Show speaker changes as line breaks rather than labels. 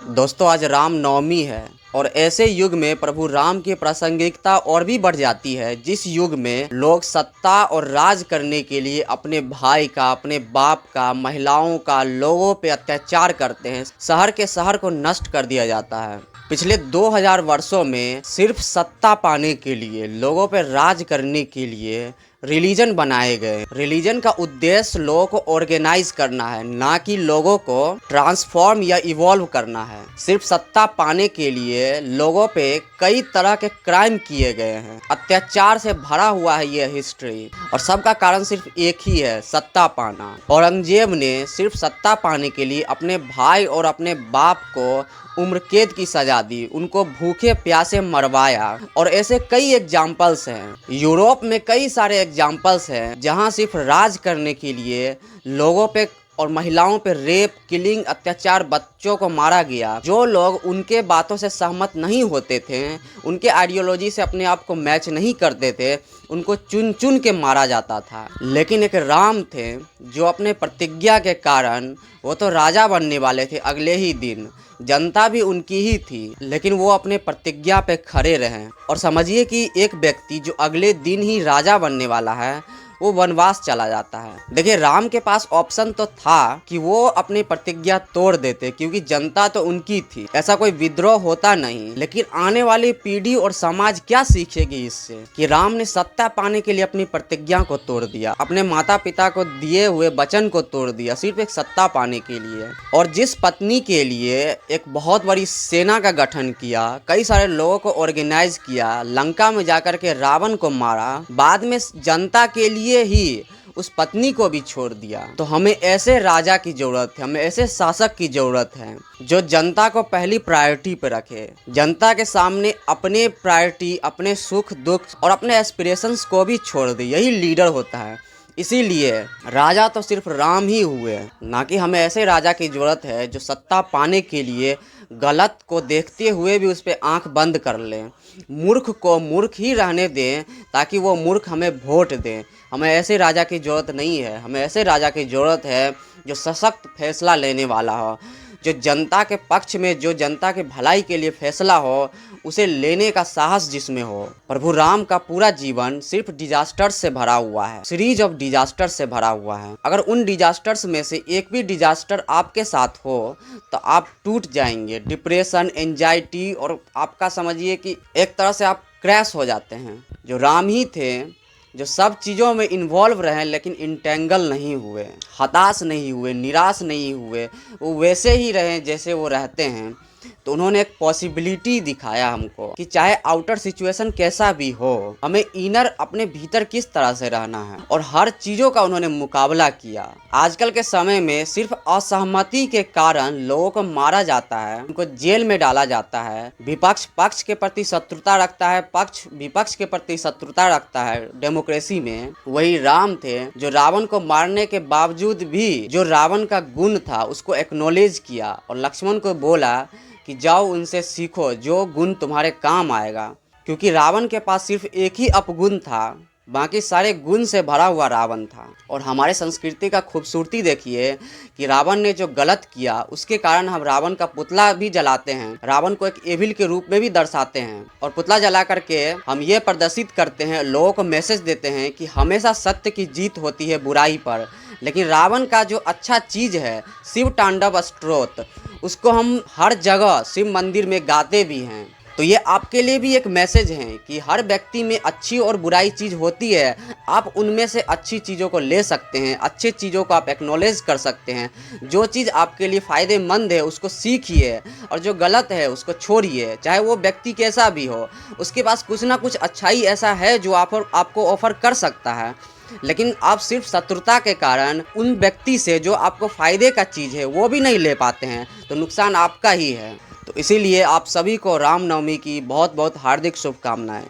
दोस्तों आज राम नवमी है और ऐसे युग में प्रभु राम की प्रासंगिकता और भी बढ़ जाती है जिस युग में लोग सत्ता और राज करने के लिए अपने भाई का, अपने बाप का, महिलाओं का, लोगों पे अत्याचार करते हैं। शहर के शहर को नष्ट कर दिया जाता है। पिछले 2000 वर्षों में सिर्फ सत्ता पाने के लिए, लोगों पे राज करने के लिए रिलीजन बनाए गए। रिलीजन का उद्देश्य लोगों को ऑर्गेनाइज करना है, ना कि लोगों को ट्रांसफॉर्म या इवॉल्व करना है। सिर्फ सत्ता पाने के लिए लोगों पे कई तरह के क्राइम किए गए हैं। अत्याचार से भरा हुआ है ये हिस्ट्री और सबका कारण सिर्फ एक ही है, सत्ता पाना। औरंगजेब ने सिर्फ सत्ता पाने के लिए अपने भाई और अपने बाप को उम्र कैद की सजा दी, उनको भूखे प्यासे मरवाया। और ऐसे कई एग्जाम्पल्स हैं। यूरोप में कई सारे एग्जाम्पल्स हैं जहां सिर्फ राज करने के लिए लोगों पे और महिलाओं पे रेप, किलिंग, अत्याचार, बच्चों को मारा गया। जो लोग उनके बातों से सहमत नहीं होते थे, उनके आइडियोलॉजी से अपने आप को मैच नहीं करते थे, उनको चुन चुन के मारा जाता था। लेकिन एक राम थे जो अपने प्रतिज्ञा के कारण, वो तो राजा बनने वाले थे अगले ही दिन, जनता भी उनकी ही थी, लेकिन वो अपने प्रतिज्ञा पे खड़े रहे। और समझिए कि एक व्यक्ति जो अगले दिन ही राजा बनने वाला है वो वनवास चला जाता है। देखिए राम के पास ऑप्शन तो था कि वो अपनी प्रतिज्ञा तोड़ देते, क्योंकि जनता तो उनकी थी, ऐसा कोई विद्रोह होता नहीं। लेकिन आने वाली पीढ़ी और समाज क्या सीखेगी इससे कि राम ने सत्ता पाने के लिए अपनी प्रतिज्ञा को तोड़ दिया, अपने माता पिता को दिए हुए वचन को तोड़ दिया, सिर्फ एक सत्ता पाने के लिए। और जिस पत्नी के लिए एक बहुत बड़ी सेना का गठन किया, कई सारे लोगों को ऑर्गेनाइज किया, लंका में जाकर के रावण को मारा, बाद में जनता के लिए ही उस पत्नी को भी छोड़ दिया। तो हमें ऐसे राजा की जरूरत है, हमें ऐसे शासक की जरूरत है जो जनता को पहली प्रायोरिटी पे रखे, जनता के सामने अपने प्रायोरिटी, अपने सुख दुख और अपने एस्पिरेशंस को भी छोड़ दे। यही लीडर होता है। इसीलिए राजा तो सिर्फ राम ही हुए, ना कि हमें ऐसे राजा की जरूरत है जो सत्ता पाने के लिए गलत को देखते हुए भी उस पर आंख बंद कर लें, मूर्ख को मूर्ख ही रहने दें ताकि वो मूर्ख हमें वोट दें। हमें ऐसे राजा की ज़रूरत नहीं है। हमें ऐसे राजा की ज़रूरत है जो सशक्त फैसला लेने वाला हो, जो जनता के पक्ष में, जो जनता के भलाई के लिए फैसला हो, उसे लेने का साहस जिसमें हो। प्रभु राम का पूरा जीवन सिर्फ डिजास्टर्स से भरा हुआ है, सीरीज ऑफ डिजास्टर से भरा हुआ है। अगर उन डिजास्टर्स में से एक भी डिजास्टर आपके साथ हो तो आप टूट जाएंगे। डिप्रेशन, एंजाइटी, और आपका समझिए कि एक तरह से आप क्रैश हो जाते हैं। जो राम ही थे जो सब चीज़ों में इन्वॉल्व रहे लेकिन इंटेंगल नहीं हुए, हताश नहीं हुए, निराश नहीं हुए, वो वैसे ही रहे जैसे वो रहते हैं। तो उन्होंने एक पॉसिबिलिटी दिखाया हमको कि चाहे आउटर सिचुएशन कैसा भी हो, हमें इनर अपने भीतर किस तरह से रहना है, और हर चीज़ों का उन्होंने मुकाबला किया। आजकल के समय में सिर्फ असहमति के कारण लोगों को मारा जाता है, उनको जेल में डाला जाता है। विपक्ष पक्ष के प्रति शत्रुता रखता है, पक्ष विपक्ष के प्रति शत्रुता रखता है डेमोक्रेसी में। वही राम थे जो रावण को मारने के बावजूद भी जो रावण का गुण था उसको एक्नॉलेज किया और लक्ष्मण को बोला कि जाओ उनसे सीखो जो गुण तुम्हारे काम आएगा। क्योंकि रावण के पास सिर्फ एक ही अपगुण था, बाकी सारे गुण से भरा हुआ रावण था। और हमारे संस्कृति का खूबसूरती देखिए कि रावण ने जो गलत किया उसके कारण हम रावण का पुतला भी जलाते हैं, रावण को एक एविल के रूप में भी दर्शाते हैं। और पुतला जला करके हम ये प्रदर्शित करते हैं, लोगों को मैसेज देते हैं कि हमेशा सत्य की जीत होती है बुराई पर। लेकिन रावण का जो अच्छा चीज़ है, शिव तांडव स्तोत्र, उसको हम हर जगह शिव मंदिर में गाते भी हैं। तो ये आपके लिए भी एक मैसेज है कि हर व्यक्ति में अच्छी और बुराई चीज़ होती है। आप उनमें से अच्छी चीज़ों को ले सकते हैं, अच्छी चीज़ों को आप एक्नॉलेज कर सकते हैं। जो चीज़ आपके लिए फ़ायदेमंद है उसको सीखिए और जो गलत है उसको छोड़िए। चाहे वो व्यक्ति कैसा भी हो, उसके पास कुछ ना कुछ अच्छाई ऐसा है जो आपको ऑफ़र कर सकता है। लेकिन आप सिर्फ शत्रुता के कारण उन व्यक्ति से जो आपको फ़ायदे का चीज़ है वो भी नहीं ले पाते हैं, तो नुकसान आपका ही है। तो इसीलिए आप सभी को रामनवमी की बहुत बहुत हार्दिक शुभकामनाएं।